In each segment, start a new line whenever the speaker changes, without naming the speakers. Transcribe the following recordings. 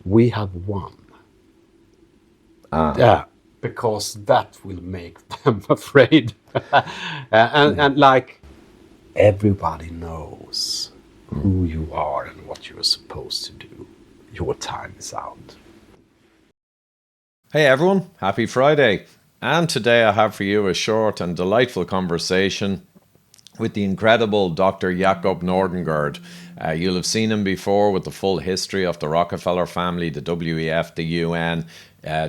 we have won. Yeah, because that will make them afraid. And like everybody knows who you are and what you're supposed to do. Your time is out.
Hey everyone, happy Friday. And today I have for you a short and delightful conversation with the incredible Dr. Jakob Nordangard. You'll have seen him before with the full history of the Rockefeller family, the WEF, the UN.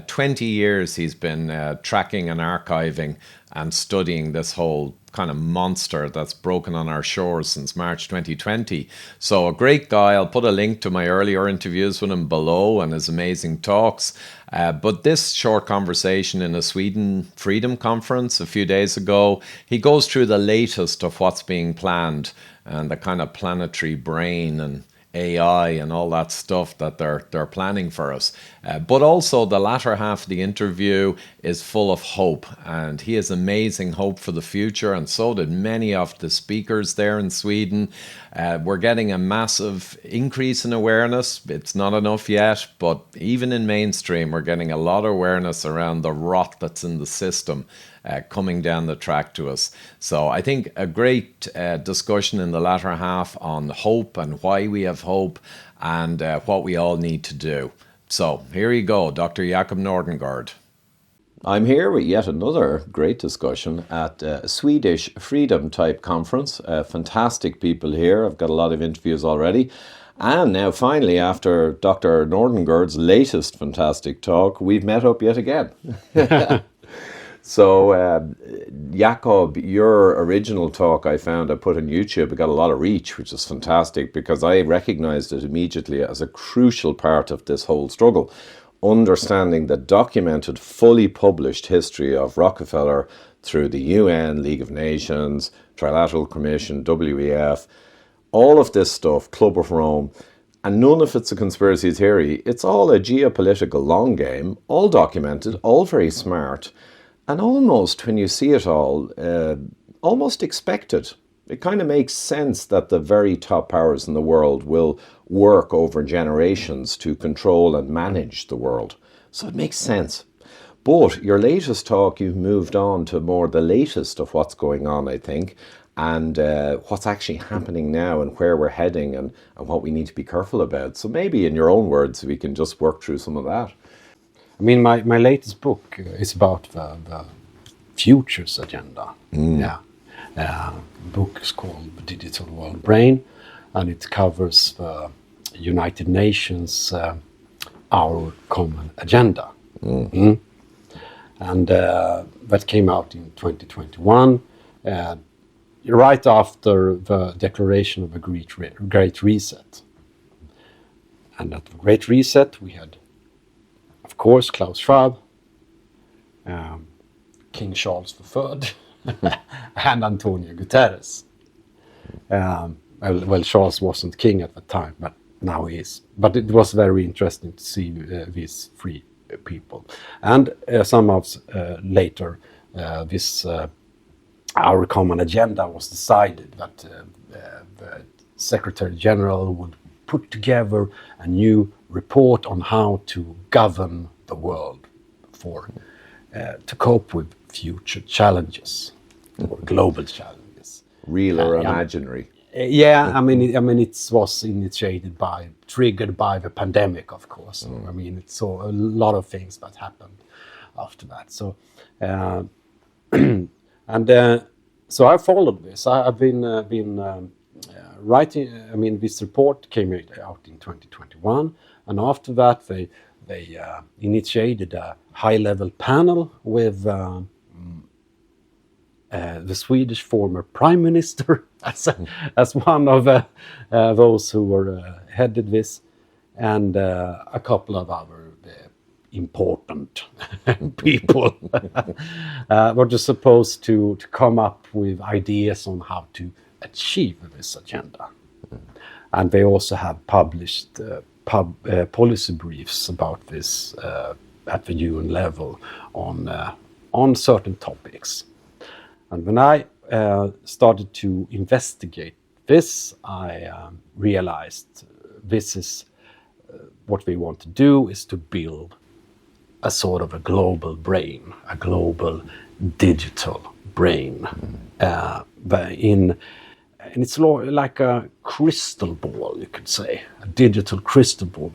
20 years he's been tracking and archiving and studying this whole kind of monster that's broken on our shores since March 2020. So a great guy. I'll put a link to my earlier interviews with him below and his amazing talks. But this short conversation in a Sweden Freedom Conference a few days ago, he goes through the latest of what's being planned and the kind of planetary brain and AI and all that stuff that they're planning for us. But also the latter half of the interview is full of hope, and he has amazing hope for the future, and so did many of the speakers there in Sweden. We're getting a massive increase in awareness. It's not enough yet, but even in mainstream, we're getting a lot of awareness around the rot that's in the system coming down the track to us. So I think a great discussion in the latter half on hope and why we have hope and what we all need to do. So here you go, Dr. Jakob Nordangard. I'm here with yet another great discussion at a Swedish Freedom type conference. Fantastic people here. I've got a lot of interviews already. And now finally, after Dr. Nordangard's latest fantastic talk, we've met up yet again. So, Jakob, your original talk I found I put on YouTube, it got a lot of reach, which is fantastic because I recognized it immediately as a crucial part of this whole struggle. Understanding the documented, fully published history of Rockefeller through the UN, League of Nations, Trilateral Commission, WEF, all of this stuff, Club of Rome, and none of it's a conspiracy theory. It's all a geopolitical long game, all documented, all very smart. And almost, when you see it all, almost expected. It kind of makes sense that the very top powers in the world will work over generations to control and manage the world. So it makes sense. But your latest talk, you've moved on to more the latest of what's going on, I think, and what's actually happening now and where we're heading and what we need to be careful about. So maybe in your own words, we can just work through some of that.
I mean, my latest book is about the futures agenda. Yeah, the book is called The Digital World Brain, and it covers the United Nations, Our Common Agenda. And that came out in 2021, right after the declaration of a Great Reset. And at the Great Reset, we had, of course, Klaus Schwab, King Charles III, and Antonio Guterres. Well, Charles wasn't king at the time, but now he is. But it was very interesting to see these three people. And some months later, this Our Common Agenda was decided that the Secretary General would put together a new report on how to govern the world to cope with future challenges or global challenges.
Real or imaginary?
Yeah, I mean, it was triggered by the pandemic, of course. I mean, it saw a lot of things that happened after that. So, so I followed this. I've been writing. I mean, this report came out in 2021, and after that, they initiated a high-level panel with the Swedish former prime minister as one of those who were headed this, and a couple of other important people were just supposed to come up with ideas on how to achieve this agenda. And they also have published policy briefs about this at the UN level on certain topics. And when I started to investigate this, I realized this is what we want to do is to build a sort of a global brain, a global digital brain, and it's like a crystal ball, you could say, a digital crystal ball.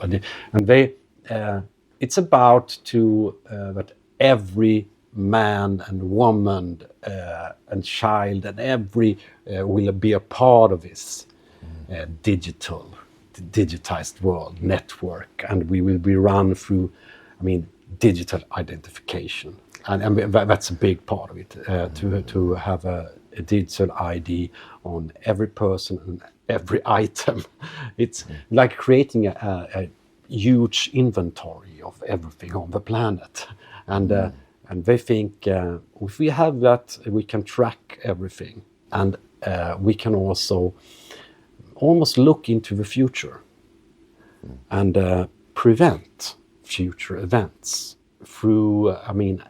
It's about that every man and woman and child and every will be a part of this digitized world network, and we will be run through, digital identification, and that's a big part of it. To have a digital ID on every person and every item. It's like creating a huge inventory of everything on the planet, and they think if we have that, we can track everything, and we can also almost look into the future and prevent future events through,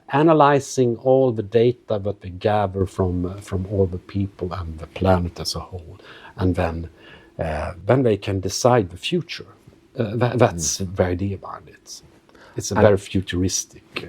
analyzing all the data that we gather from all the people and the planet as a whole, and then they can decide the future. That's the idea behind it. It's a very futuristic,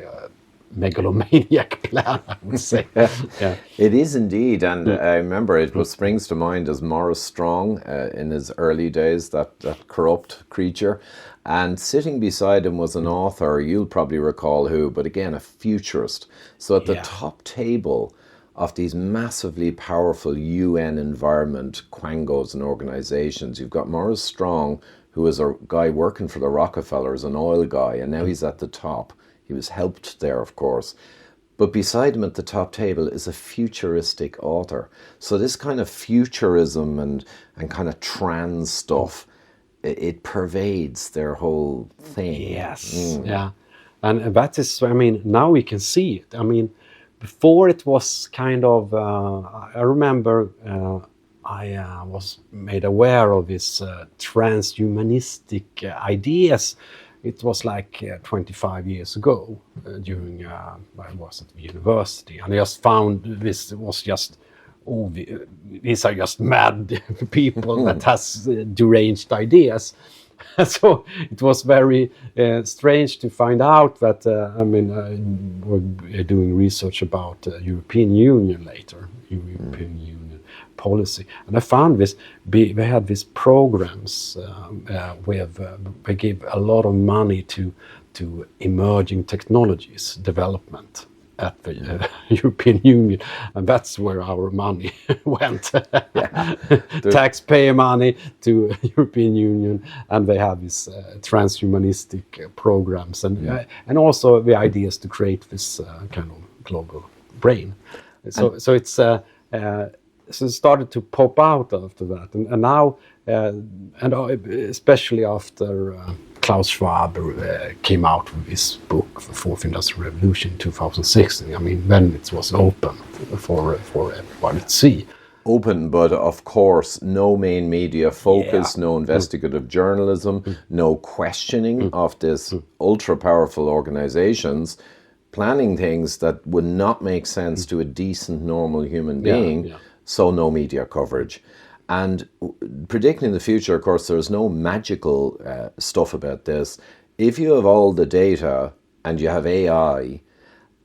megalomaniac plan, I would say. Yeah.
It is indeed, and I remember it springs to mind as Maurice Strong in his early days, that corrupt creature. And sitting beside him was an author, you'll probably recall who, but again, a futurist. So at the top table of these massively powerful UN environment quangos and organizations, you've got Maurice Strong, who is a guy working for the Rockefellers, an oil guy, and now he's at the top. He was helped there, of course. But beside him at the top table is a futuristic author. So this kind of futurism and kind of trans stuff, it pervades their whole thing.
Yes, yeah. And that is, now we can see it. Before it was kind of, I remember I was made aware of this transhumanistic ideas. It was like 25 years ago during, I was at the university, and I just found this was just, these are just mad people that has deranged ideas. So it was very strange to find out that, we're doing research about European Union later, European Union policy. And I found this, they had these programs where they give a lot of money to emerging technologies development at the European Union, and that's where our money went. Taxpayer money to European Union, and they have these transhumanistic programs, and also the ideas to create this kind of global brain. So it started to pop out after that, and now, and especially after Klaus Schwab came out with his book, The Fourth Industrial Revolution, in 2016. Then it was open for everyone to see.
Open, but of course, no main media focus, no investigative journalism, no questioning of this ultra-powerful organizations planning things that would not make sense to a decent, normal human being, so no media coverage. And predicting the future, of course, there's no magical stuff about this. If you have all the data and you have AI,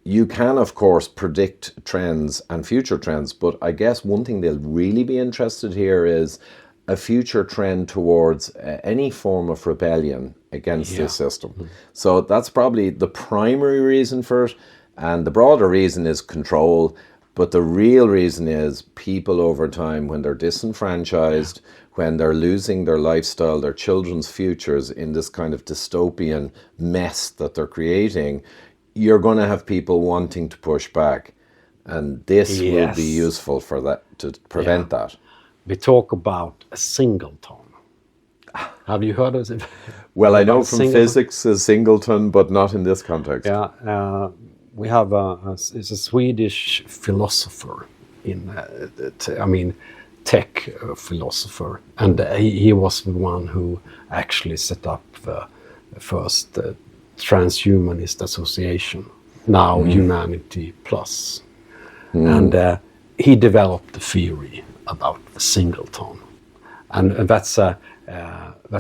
you can, of course, predict trends and future trends. But I guess one thing they'll really be interested here is a future trend towards any form of rebellion against this system. So that's probably the primary reason for it. And the broader reason is control. But the real reason is people over time, when they're disenfranchised, when they're losing their lifestyle, their children's futures in this kind of dystopian mess that they're creating, you're going to have people wanting to push back. And this will be useful for that, to prevent that.
We talk about a singleton. Have you heard of it?
Well, I know from physics a singleton, but not in this context.
We have it's a Swedish philosopher tech philosopher, and he was the one who actually set up the first Transhumanist association, now Humanity Plus, and he developed the theory about the singleton, and that's a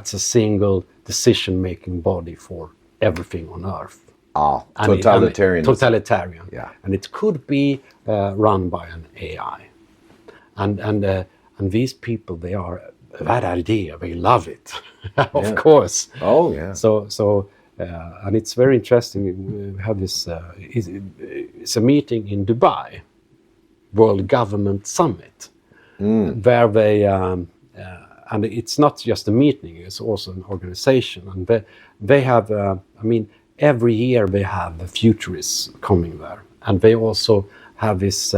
single decision-making body for everything on Earth.
Totalitarian.
Totalitarian.
Yeah.
And it could be run by an AI. And these people, they are that idea. They love it, of course.
Oh yeah.
So and it's very interesting. We have this. It's a meeting in Dubai, World Government Summit, where they. And it's not just a meeting; it's also an organization, and they have. Every year they have the futurists coming there, and they also have this.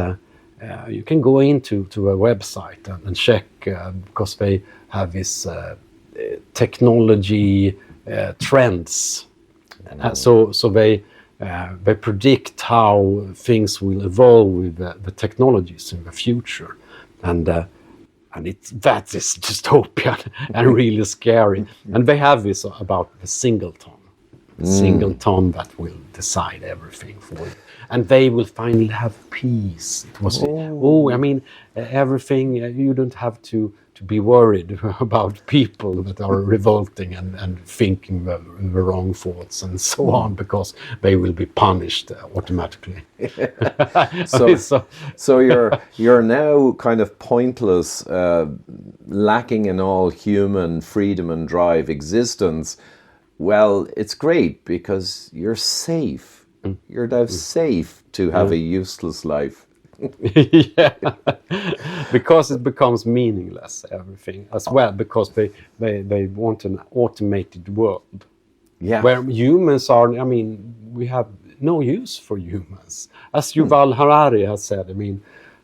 You can go into a website and check because they have this technology trends. So they predict how things will evolve with the technologies in the future, and that is dystopian and really scary. And they have this about the Singleton. Singleton that will decide everything for you, and they will finally have peace. It was everything. You don't have to be worried about people that are revolting and thinking the wrong thoughts and so on, because they will be punished automatically.
So you're now kind of pointless, lacking in all human freedom and drive existence. Well, it's great because you're safe. You're now safe to have a useless life.
Yeah, because it becomes meaningless, everything as well, because they want an automated world.
Yeah.
Where humans are, we have no use for humans. As Yuval Harari has said,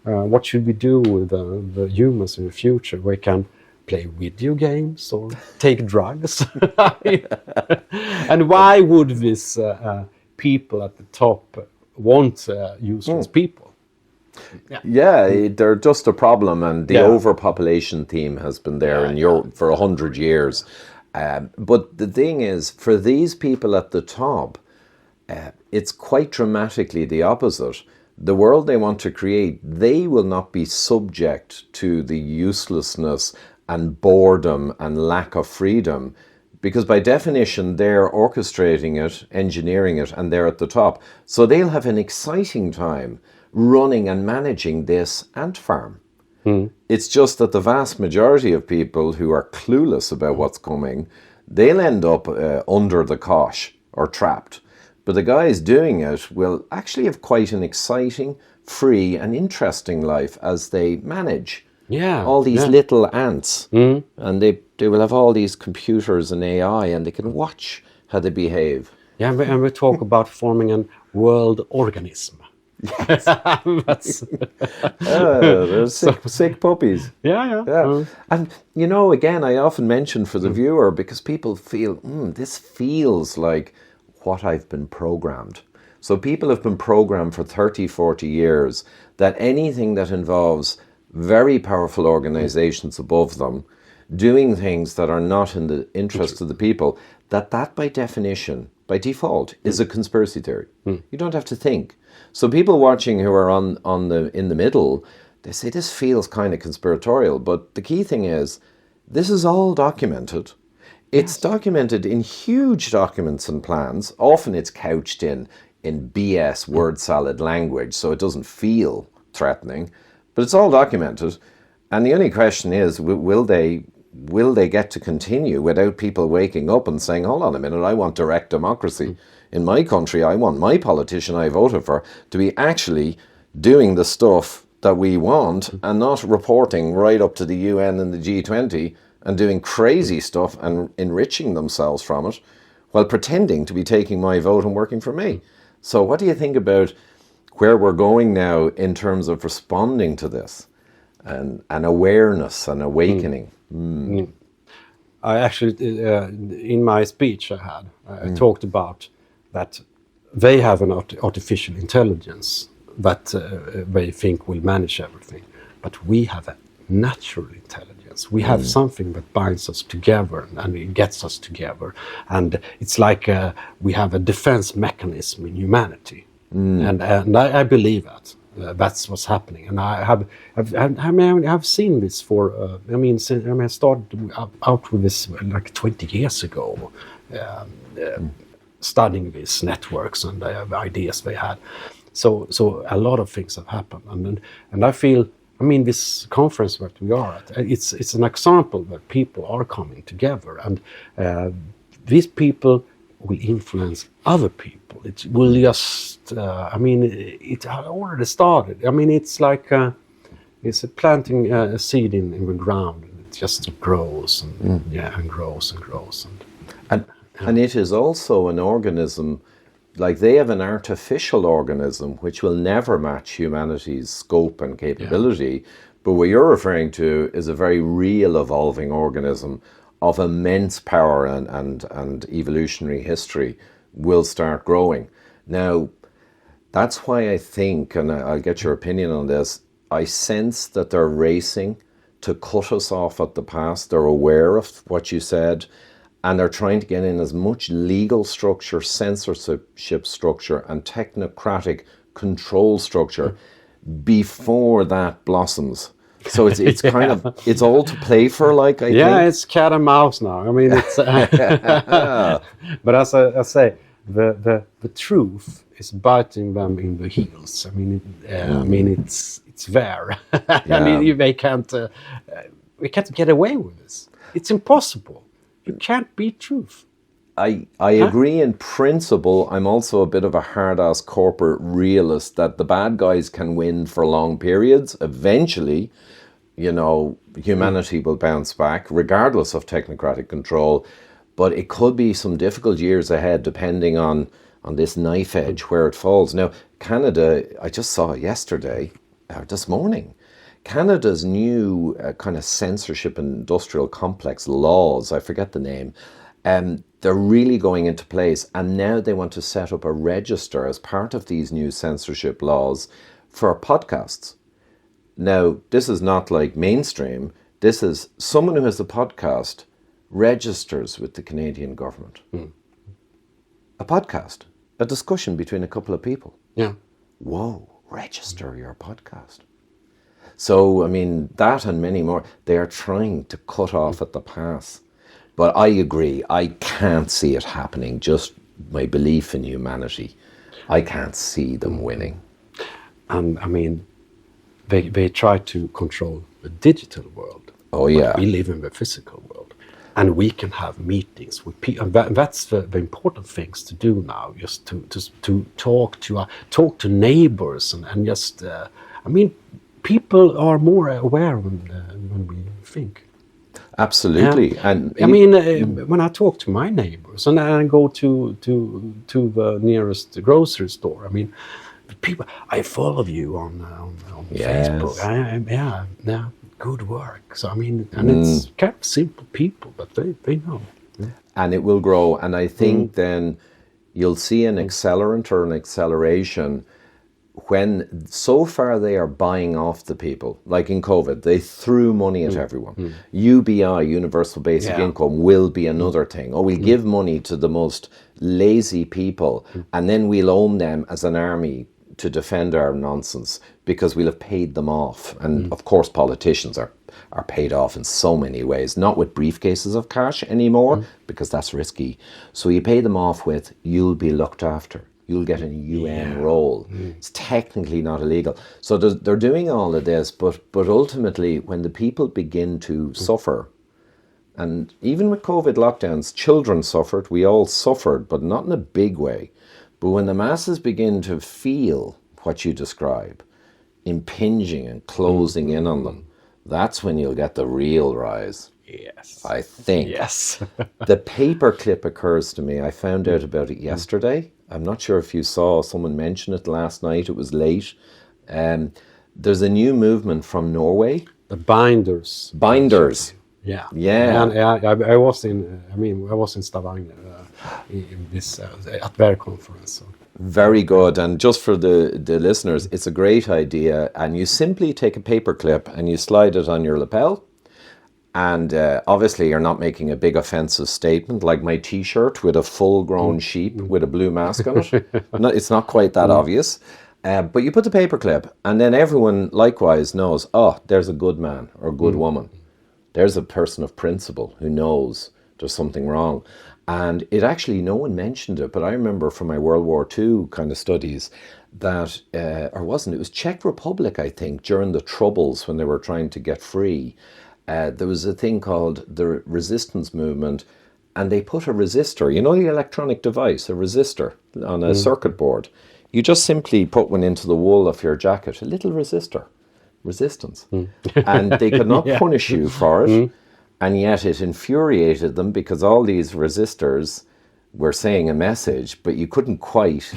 what should we do with the humans in the future? We can play video games or take drugs. And why would these people at the top want useless people?
Yeah, they're just a problem, and the overpopulation theme has been there in Europe for 100 years. But the thing is, for these people at the top, it's quite dramatically the opposite. The world they want to create, they will not be subject to the uselessness and boredom and lack of freedom, because by definition they're orchestrating it, engineering it, and they're at the top. So they'll have an exciting time running and managing this ant farm. It's just that the vast majority of people who are clueless about what's coming, they'll end up under the cosh or trapped. But the guys doing it will actually have quite an exciting, free and interesting life as they manage all these little ants. And they will have all these computers and AI, and they can watch how they behave.
Yeah, and we talk about forming a world organism.
Yes. They're sick puppies.
Yeah.
And again, I often mention for the viewer, because people feel this feels like what I've been programmed. So people have been programmed for 30, 40 years that anything that involves very powerful organizations above them doing things that are not in the interest of the people, that by definition, by default, is a conspiracy theory. You don't have to think. So people watching who are in the middle, they say this feels kind of conspiratorial, but the key thing is this is all documented. It's documented in huge documents and plans. Often it's couched in BS word salad language, so it doesn't feel threatening, but it's all documented. And the only question is, will they get to continue without people waking up and saying, hold on a minute, I want direct democracy. In my country, I want my politician I voted for to be actually doing the stuff that we want and not reporting right up to the UN and the G20 and doing crazy stuff and enriching themselves from it while pretending to be taking my vote and working for me. So what do you think about where we're going now in terms of responding to this and awareness and awakening?
I actually, in my speech I talked about that they have an artificial intelligence that they think will manage everything. But we have a natural intelligence. We have something that binds us together and it gets us together. And it's like we have a defense mechanism in humanity. And I believe that. that's what's happening. And I've seen this for. I started out with this like 20 years ago, studying these networks and the ideas they had. So a lot of things have happened, and I feel. I mean, this conference that we are at, it's an example that people are coming together, and these people will influence other people. It will just, it already started. I mean, it's like it's planting a seed in the ground, and it just grows and grows and grows.
And it is also an organism. Like they have an artificial organism which will never match humanity's scope and capability, but what you're referring to is a very real evolving organism of immense power and evolutionary history will start growing. Now, that's why I think, and I'll get your opinion on this, I sense that they're racing to cut us off at the past. They're aware of what you said, and they're trying to get in as much legal structure, censorship structure, and technocratic control structure before that blossoms. So it's kind of, it's all to play for, like, I think.
Yeah, it's cat and mouse now. I mean, it's but as I say, the truth is biting them in the heels. I mean, it's there. I mean, they can't get away with this. It's impossible. You can't beat truth.
I agree in principle. I'm also a bit of a hard-ass corporate realist that the bad guys can win for long periods. Eventually, humanity will bounce back regardless of technocratic control. But it could be some difficult years ahead depending on this knife edge where it falls. Now, Canada, I just saw it yesterday, this morning. Canada's new kind of censorship industrial complex laws, I forget the name, they're really going into place, and now they want to set up a register as part of these new censorship laws for podcasts. Now, this is not like mainstream. This is someone who has a podcast registers with the Canadian government. A podcast, a discussion between a couple of people.
Yeah.
Whoa, register your podcast. So, I mean, that and many more, they are trying to cut off at the pass. But I agree, I can't see it happening, just my belief in humanity. I can't see them winning.
And, I mean, they try to control the digital world.
Oh, yeah.
We live in the physical world. And we can have meetings with people. And that's the important things to do now, just to talk to neighbors and just, people are more aware when we think.
Absolutely. And
when I talk to my neighbors and I go to the nearest grocery store, I mean, people, I follow you on Facebook. Good work. So I mean, and it's kind of simple people, but they know.
And it will grow. And I think then you'll see an accelerant or an acceleration when so far they are buying off the people. Like in COVID, they threw money at everyone. UBI, Universal Basic Income, will be another thing. We'll give money to the most lazy people and then we'll own them as an army to defend our nonsense because we'll have paid them off. And of course, politicians are paid off in so many ways, not with briefcases of cash anymore, because that's risky. So you pay them off with, you'll be looked after. You'll get a UN role. It's technically not illegal. So they're doing all of this, but ultimately, when the people begin to suffer, and even with COVID lockdowns, children suffered, we all suffered, but not in a big way. But when the masses begin to feel what you describe, impinging and closing in on them, that's when you'll get the real rise.
Yes.
I think.
Yes.
The paperclip occurs to me. I found out about it yesterday. I'm not sure if you saw someone mention it last night. It was late. There's a new movement from Norway.
The binders.
Binders.
Yeah.
Yeah.
And I was in Stavanger in this at their conference. So.
Very good. And just for the listeners, it's a great idea. And you simply take a paper clip and you slide it on your lapel. And obviously you're not making a big offensive statement like my T-shirt with a full-grown sheep with a blue mask on it. No, it's not quite that obvious. But you put the paperclip, and then everyone likewise knows, oh, there's a good man or a good woman. There's a person of principle who knows there's something wrong. And it actually, no one mentioned it, but I remember from my World War II kind of studies that, or wasn't it was Czech Republic, I think, during the Troubles when they were trying to get free. There was a thing called the resistance movement, and they put a resistor, you know, the electronic device, a resistor on a circuit board. You just simply put one into the wool of your jacket, a little resistor, resistance. And they could not punish you for it. And yet it infuriated them because all these resistors were saying a message, but you couldn't quite,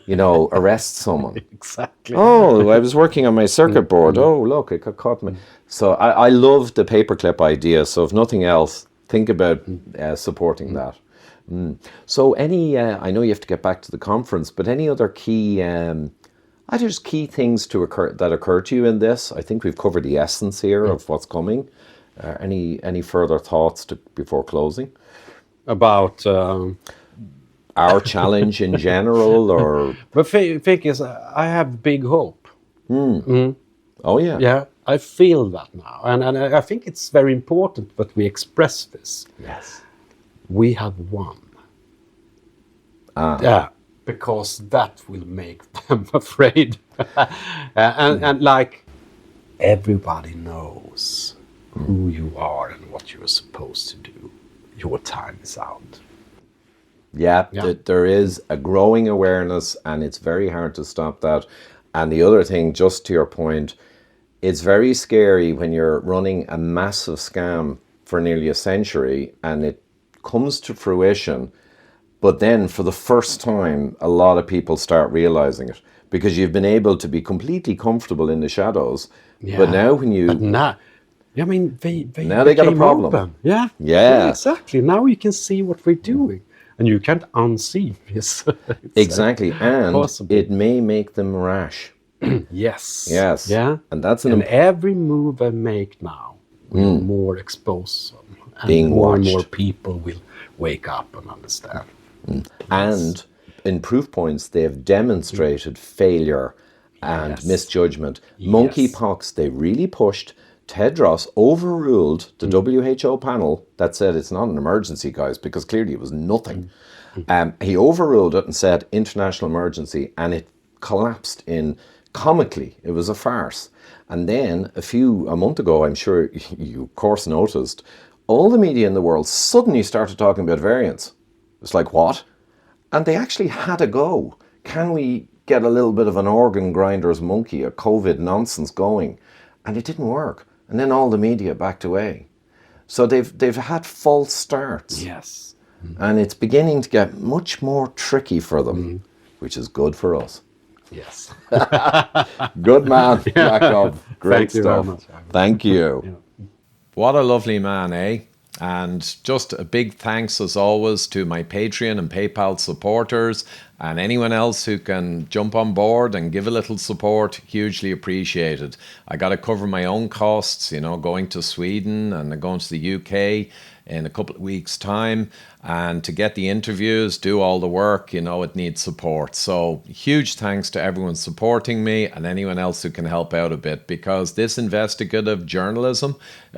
you know, arrest someone.
Exactly.
Oh, I was working on my circuit board. Oh, look, it got caught. So I love the paperclip idea. So if nothing else, think about supporting that. So any, I know you have to get back to the conference, but any other key, there's key things that occur to you in this? I think we've covered the essence here of what's coming. Any further thoughts before closing?
About...
our challenge in general, or...
But thing is, I have big hope.
Oh, yeah.
Yeah, I feel that now. And I think it's very important that we express this.
Yes.
We have won. Yeah, because that will make them afraid. And like, everybody knows who you are and what you are supposed to do. Your time is out.
Yeah, there is a growing awareness, and it's very hard to stop that. And the other thing, just to your point, it's very scary when you're running a massive scam for nearly a century and it comes to fruition, but then for the first time, a lot of people start realizing it because you've been able to be completely comfortable in the shadows. Yeah. But now when you...
But now, I mean, they
got a problem.
Open. Yeah.
Yeah.
Exactly. Now you can see what we're doing. And you can't unsee this.
Exactly. And it may make them rash.
Yes.
Yes.
Yeah.
And that's
every move I make now will more expose them. And
being
more
watched.
And more people will wake up and understand.
And in proof points, they have demonstrated failure and misjudgment. Monkeypox, they really pushed. Tedros overruled the WHO panel that said it's not an emergency, guys, because clearly it was nothing. He overruled it and said international emergency, and it collapsed in comically. It was a farce. And then a month ago, I'm sure you of course noticed, all the media in the world suddenly started talking about variants. It's like, what? And they actually had a go. Can we get a little bit of an organ grinder's monkey, a COVID nonsense going? And it didn't work. And then all the media backed away. So they've had false starts.
Yes.
And it's beginning to get much more tricky for them, which is good for us.
Yes.
Good man, Jakob. Great
Thank
stuff.
You very much.
Thank you.
Yeah.
What a lovely man, eh? And just a big thanks as always to my Patreon and PayPal supporters and anyone else who can jump on board and give a little support. Hugely appreciated. I got to cover my own costs, you know, going to Sweden and going to the UK in a couple of weeks' time. And to get the interviews, do all the work, you know, it needs support. So huge thanks to everyone supporting me and anyone else who can help out a bit, because this investigative journalism,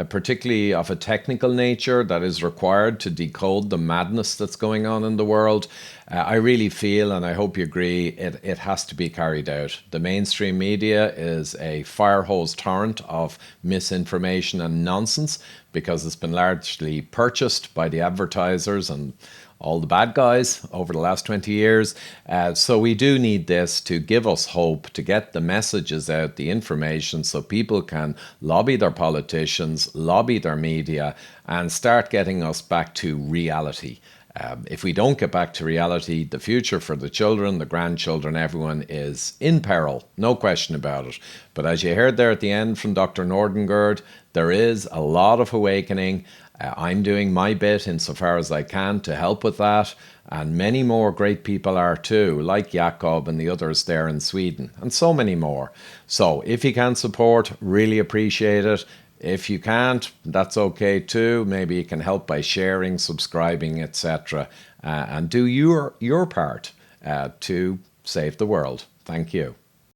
particularly of a technical nature that is required to decode the madness that's going on in the world, I really feel, and I hope you agree, it has to be carried out. The mainstream media is a fire hose torrent of misinformation and nonsense because it's been largely purchased by the advertisers and all the bad guys over the last 20 years. So we do need this to give us hope, to get the messages out, the information, so people can lobby their politicians, lobby their media, and start getting us back to reality. If we don't get back to reality, the future for the children, the grandchildren, everyone is in peril, no question about it. But as you heard there at the end from Dr. Nordangard, there is a lot of awakening. I'm doing my bit insofar as I can to help with that. And many more great people are too, like Jakob and the others there in Sweden, and so many more. So if you can support, really appreciate it. If you can't, that's okay too. Maybe you can help by sharing, subscribing, etc. And do your part to save the world. Thank you.